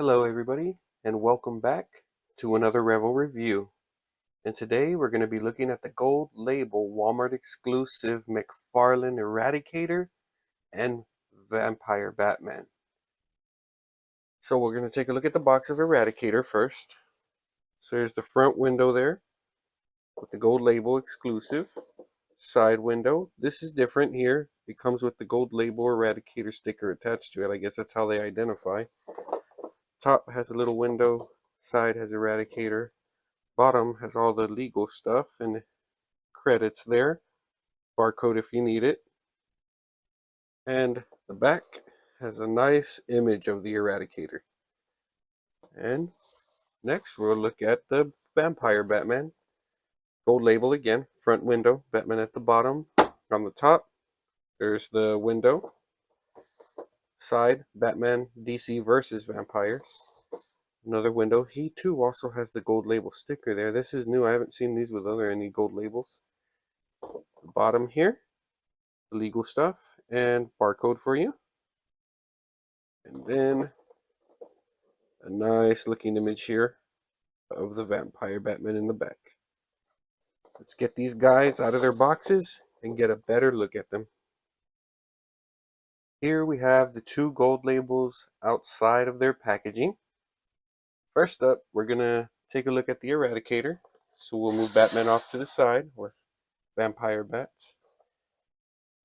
Hello everybody, and welcome back to another Revel review. And today we're going to be looking at the gold label Walmart exclusive McFarlane Eradicator and Vampire Batman. So we're going to take a look at the box of Eradicator first. So there's the front window there with the gold label exclusive. Side window. This is different here. It comes with the gold label Eradicator sticker attached to it. I guess that's how they identify. Top has a little window. Side has Eradicator. Bottom has all the legal stuff and credits there. Barcode if you need it. And the back has a nice image of the Eradicator. And next we'll look at the Vampire Batman. Gold label again. Front window. Batman at the bottom. On the top there's the window. Side, Batman DC versus Vampires. Another window. He too also has the gold label sticker there. This is new. I haven't seen these with any gold labels. The bottom here, the legal stuff and barcode for you. And then a nice looking image here of the Vampire Batman in the back. Let's get these guys out of their boxes and get a better look at them. Here we have the two gold labels outside of their packaging. First up, we're going to take a look at the Eradicator. So we'll move Batman off to the side, or Vampire Bats.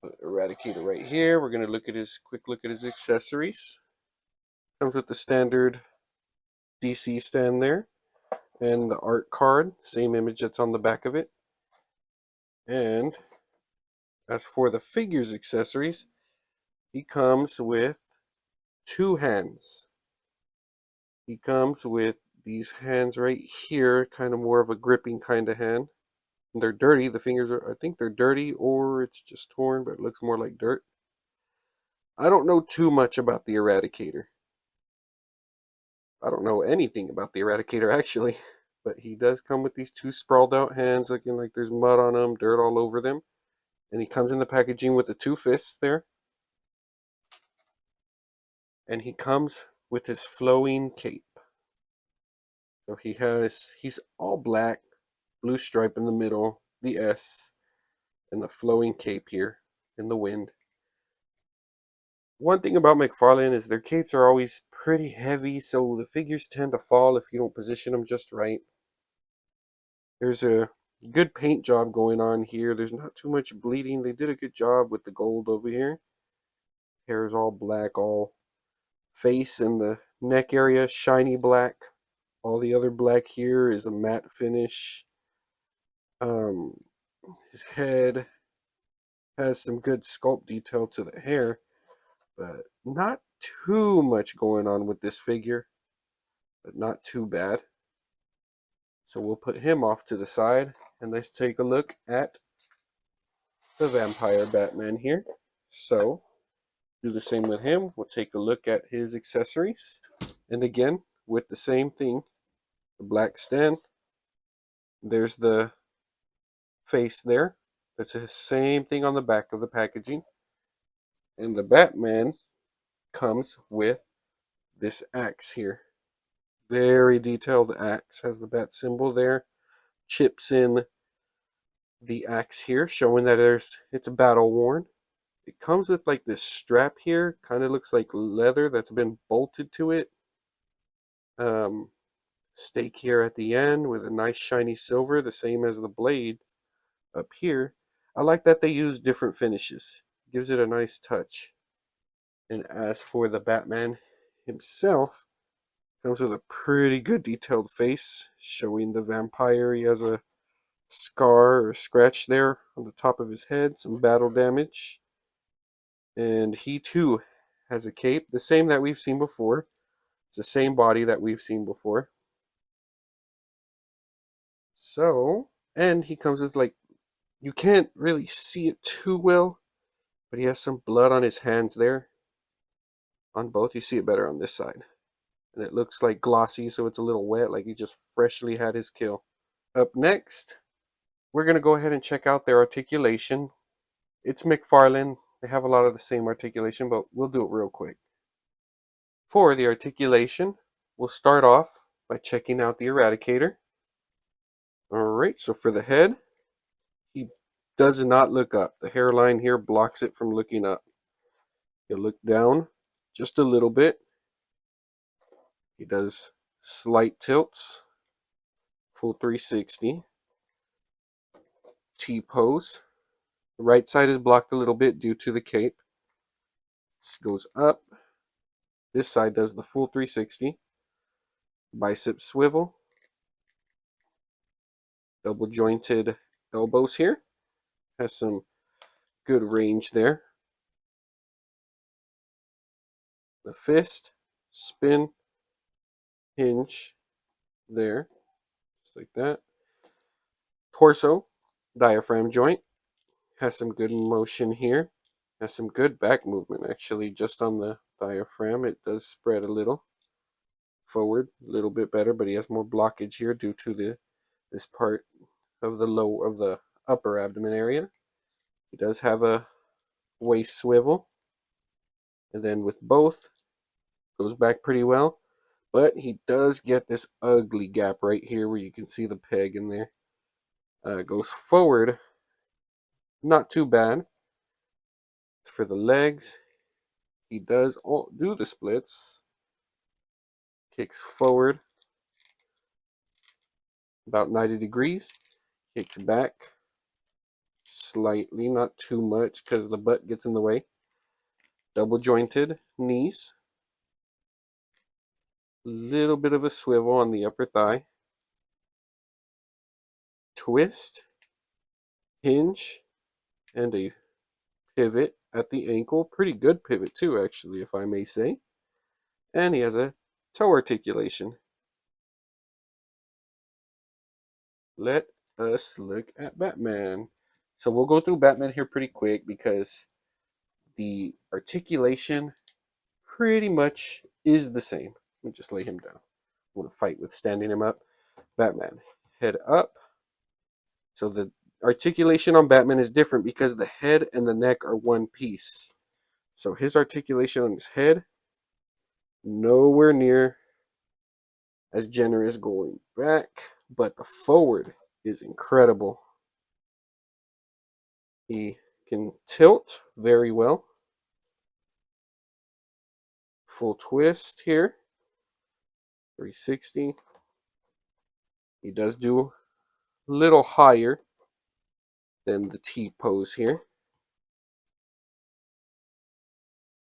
Put Eradicator right here. We're going to quick look at his accessories. Comes with the standard DC stand there. And the art card, same image that's on the back of it. And as for the figure's accessories, he comes with two hands. He comes with these hands right here, kind of more of a gripping kind of hand. And they're dirty. The fingers are, I think they're dirty or it's just torn, but it looks more like dirt. I don't know too much about the Eradicator. I don't know anything about the Eradicator actually, but he does come with these two sprawled out hands looking like there's mud on them, dirt all over them. And he comes in the packaging with the two fists there. And he comes with his flowing cape. So he's all black, blue stripe in the middle, the S, and the flowing cape here in the wind. One thing about McFarlane is their capes are always pretty heavy, so the figures tend to fall if you don't position them just right. There's a good paint job going on here. There's not too much bleeding. They did a good job with the gold over here. Hair is all black, all face and the neck area shiny black. All the other black here is a matte finish. His head has some good sculpt detail to the hair, but not too much going on with this figure, but not too bad. So we'll put him off to the side and let's take a look at the Vampire Batman here. So do the same with him. We'll take a look at his accessories. And again, with the same thing, the black stand. There's the face there. It's the same thing on the back of the packaging. And the Batman comes with this axe here. Very detailed axe. Has the bat symbol there. Chips in the axe here, showing that it's battle worn. It comes with like this strap here. Kind of looks like leather that's been bolted to it. Stake here at the end with a nice shiny silver, the same as the blades up here. I like that they use different finishes. Gives it a nice touch. And as for the Batman himself, comes with a pretty good detailed face, showing the vampire. He has a scar or scratch there on the top of his head, some battle damage. And he too has a cape, the same that we've seen before. It's the same body that we've seen before. So, and he comes with like, you can't really see it too well, but he has some blood on his hands there. On both, you see it better on this side. And it looks like glossy, so it's a little wet, like he just freshly had his kill. Up next, we're going to go ahead and check out their articulation. It's McFarlane. They have a lot of the same articulation, but we'll do it real quick. For the articulation, we'll start off by checking out the Eradicator. Alright, so for the head, he does not look up. The hairline here blocks it from looking up. He'll look down just a little bit. He does slight tilts, full 360, T-pose. The right side is blocked a little bit due to the cape. This goes up. This side does the full 360. Bicep swivel. Double jointed elbows here. Has some good range there. The fist, spin, hinge there, just like that. Torso, diaphragm joint. Has some good motion here. Has some good back movement actually just on the diaphragm. It does spread a little forward, a little bit better, but he has more blockage here due to this part of the upper abdomen area. He does have a waist swivel, and then with both goes back pretty well, but he does get this ugly gap right here where you can see the peg in there. Goes forward, not too bad. For the legs, he does do the splits. Kicks forward about 90 degrees. Kicks back slightly, not too much because the butt gets in the way. Double jointed knees. Little bit of a swivel on the upper thigh. Twist, hinge, and a pivot at the ankle. Pretty good pivot too, actually, if I may say. And he has a toe articulation. Let us look at Batman. So we'll go through Batman here pretty quick because the articulation pretty much is the same. Let me just lay him down. I want to fight with standing him up. Batman, head up. So the articulation on Batman is different because the head and the neck are one piece. So his articulation on his head, nowhere near as generous going back, but the forward is incredible. He can tilt very well. Full twist here, 360. He does do a little higher than the T-pose here.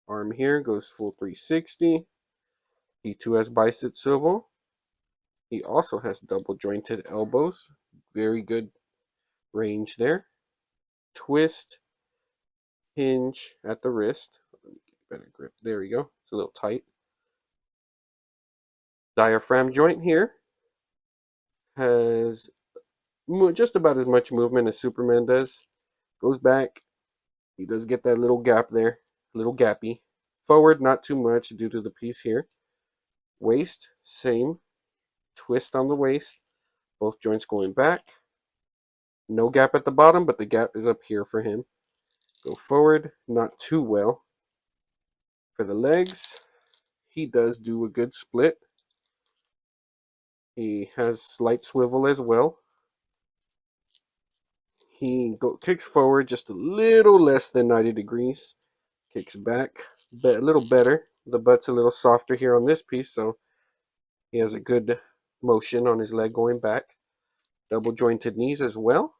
Arm here goes full 360. He too has bicep swivel. He also has double jointed elbows. Very good range there. Twist, hinge at the wrist. Let me get better grip. There we go. It's a little tight. Diaphragm joint here has just about as much movement as Superman does. Goes back. He does get that little gap there. Little gappy. Forward, not too much due to the piece here. Waist, same. Twist on the waist. Both joints going back. No gap at the bottom, but the gap is up here for him. Go forward, not too well. For the legs, he does do a good split. He has slight swivel as well. He kicks forward just a little less than 90 degrees. Kicks back a little better. The butt's a little softer here on this piece, so he has a good motion on his leg going back. Double jointed knees as well.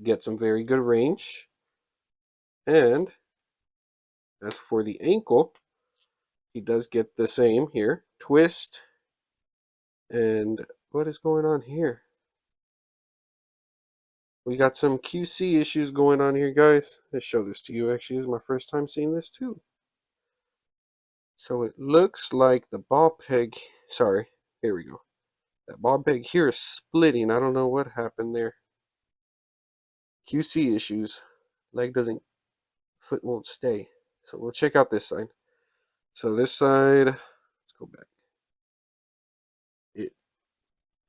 Get some very good range. And as for the ankle, he does get the same here. Twist. And what is going on here? We got some QC issues going on here, guys. Let's show this to you. Actually, this is my first time seeing this too. So it looks like the ball peg, sorry, here we go. That ball peg here is splitting. I don't know what happened there. QC issues. Leg doesn't, foot won't stay. So we'll check out this side. So this side, let's go back. It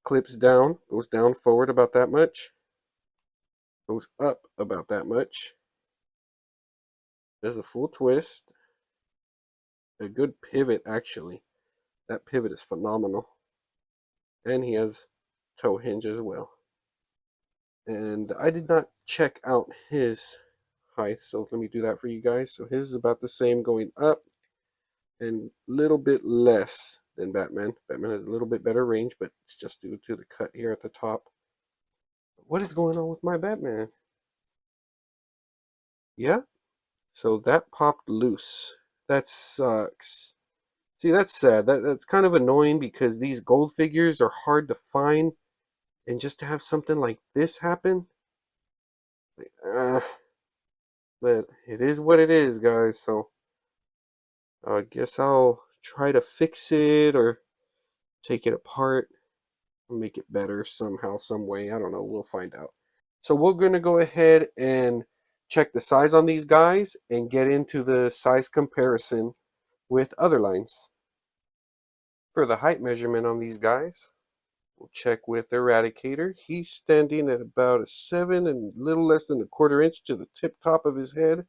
clips down, goes down forward about that much. Goes up about that much. Does a full twist. A good pivot, actually. That pivot is phenomenal. And he has toe hinge as well. And I did not check out his height, so let me do that for you guys. So his is about the same going up and a little bit less than Batman. Batman has a little bit better range, but it's just due to the cut here at the top. What is going on with my Batman? Yeah, so that popped loose. That sucks. See, that's sad. That's kind of annoying because these gold figures are hard to find, and just to have something like this happen, like, but it is what it is, guys. So I guess I'll try to fix it or take it apart and make it better somehow, some way. I don't know. We'll find out. So we're going to go ahead and check the size on these guys and get into the size comparison with other lines. For the height measurement on these guys, we'll check with Eradicator. He's standing at about a 7 and a little less than a quarter inch to the tip top of his head.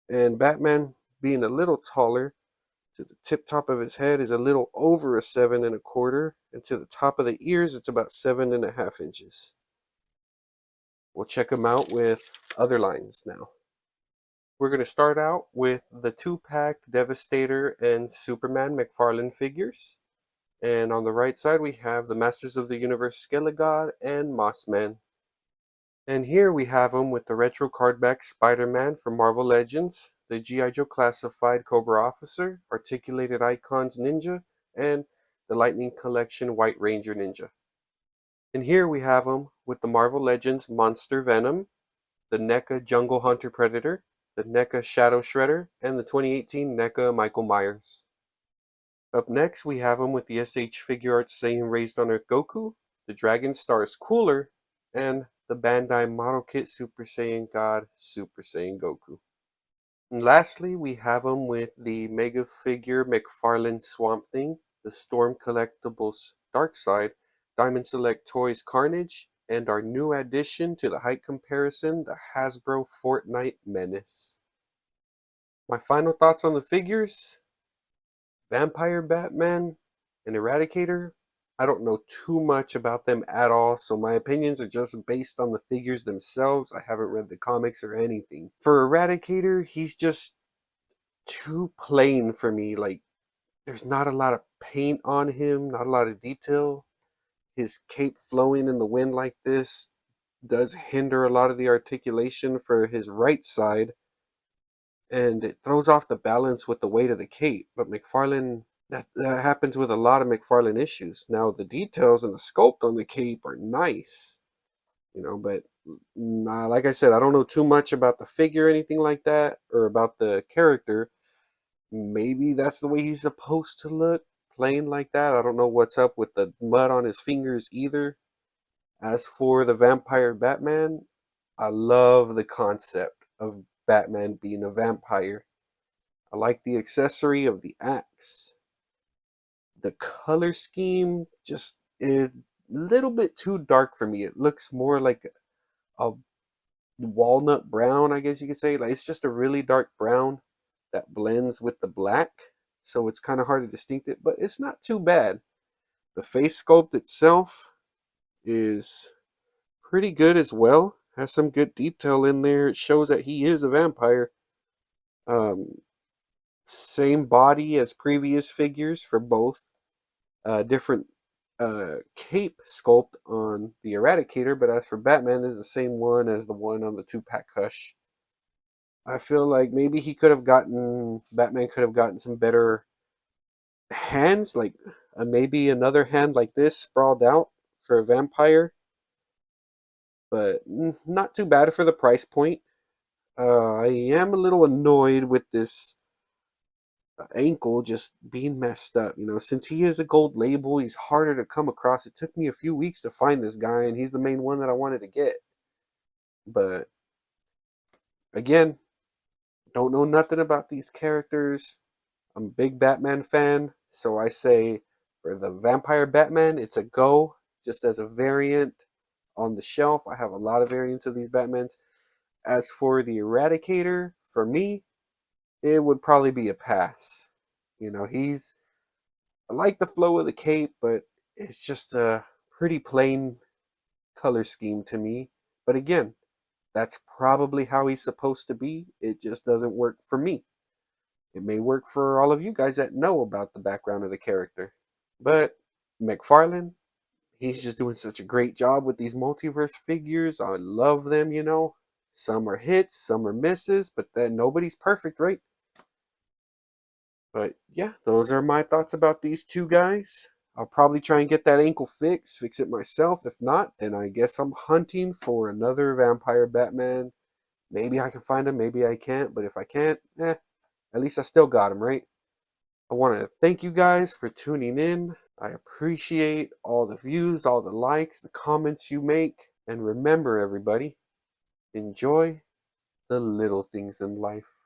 And Batman, being a little taller, to the tip top of his head is a little over a 7 and a quarter, and to the top of the ears it's about 7.5 inches. We'll check them out with other lines now. We're going to start out with the 2-pack Devastator and Superman McFarlane figures. And on the right side we have the Masters of the Universe Skelegod and Mossman. And here we have them with the retro cardback Spider-Man from Marvel Legends, the G.I. Joe Classified Cobra Officer, Articulated Icons Ninja, and the Lightning Collection White Ranger Ninja. And here we have them with the Marvel Legends Monster Venom, the NECA Jungle Hunter Predator, the NECA Shadow Shredder, and the 2018 NECA Michael Myers. Up next we have them with the SH Figure Arts Saiyan Raised on Earth Goku, the Dragon Stars Cooler, and the Bandai Model Kit Super Saiyan God Super Saiyan Goku. And lastly, we have them with the Mega Figure McFarlane Swamp Thing, the Storm Collectibles Darkseid, Diamond Select Toys Carnage, and our new addition to the height comparison, the Hasbro Fortnite Menace. My final thoughts on the figures: Vampire Batman and Eradicator, I don't know too much about them at all, so my opinions are just based on the figures themselves. I haven't read the comics or anything. For Eradicator, he's just too plain for me. Like, there's not a lot of paint on him, not a lot of detail. His cape flowing in the wind like this does hinder a lot of the articulation for his right side, and it throws off the balance with the weight of the cape. But McFarlane, that happens with a lot of McFarlane issues. Now, the details and the sculpt on the cape are nice, but like I said, I don't know too much about the figure or anything like that, or about the character. Maybe that's the way he's supposed to look, plain like that. I don't know what's up with the mud on his fingers either. As for the Vampire Batman, I love the concept of Batman being a vampire. I like the accessory of the axe. The color scheme just is a little bit too dark for me. It looks more like a walnut brown, I guess you could say. Like, it's just a really dark brown that blends with the black, so it's kind of hard to distinct it, but it's not too bad. The face sculpt itself is pretty good as well. Has some good detail in there. It shows that he is a vampire. Same body as previous figures for both. Different cape sculpt on the Eradicator, but as for Batman, this is the same one as the one on the 2-pack Hush. I feel like maybe Batman could have gotten some better hands, like maybe another hand like this sprawled out for a vampire, but not too bad for the price point. I am a little annoyed with this ankle just being messed up. Since he is a gold label, he's harder to come across. It took me a few weeks to find this guy, and he's the main one that I wanted to get. But again, don't know nothing about these characters. I'm a big Batman fan, so I say for the Vampire Batman, it's a go. Just as a variant on the shelf, I have a lot of variants of these Batmans. As for the Eradicator, for me, it would probably be a pass. He's I like the flow of the cape, but it's just a pretty plain color scheme to me. But again, that's probably how he's supposed to be. It just doesn't work for me. It may work for all of you guys that know about the background of the character. But McFarlane, he's just doing such a great job with these multiverse figures. I love them. Some are hits, some are misses, but then nobody's perfect, right? But yeah, those are my thoughts about these two guys. I'll probably try and get that ankle fixed, fix it myself. If not, then I guess I'm hunting for another vampire Batman. Maybe I can find him, maybe I can't, but if I can't, at least I still got him, right? I want to thank you guys for tuning in. I appreciate all the views, all the likes, the comments you make. And remember, everybody, enjoy the little things in life.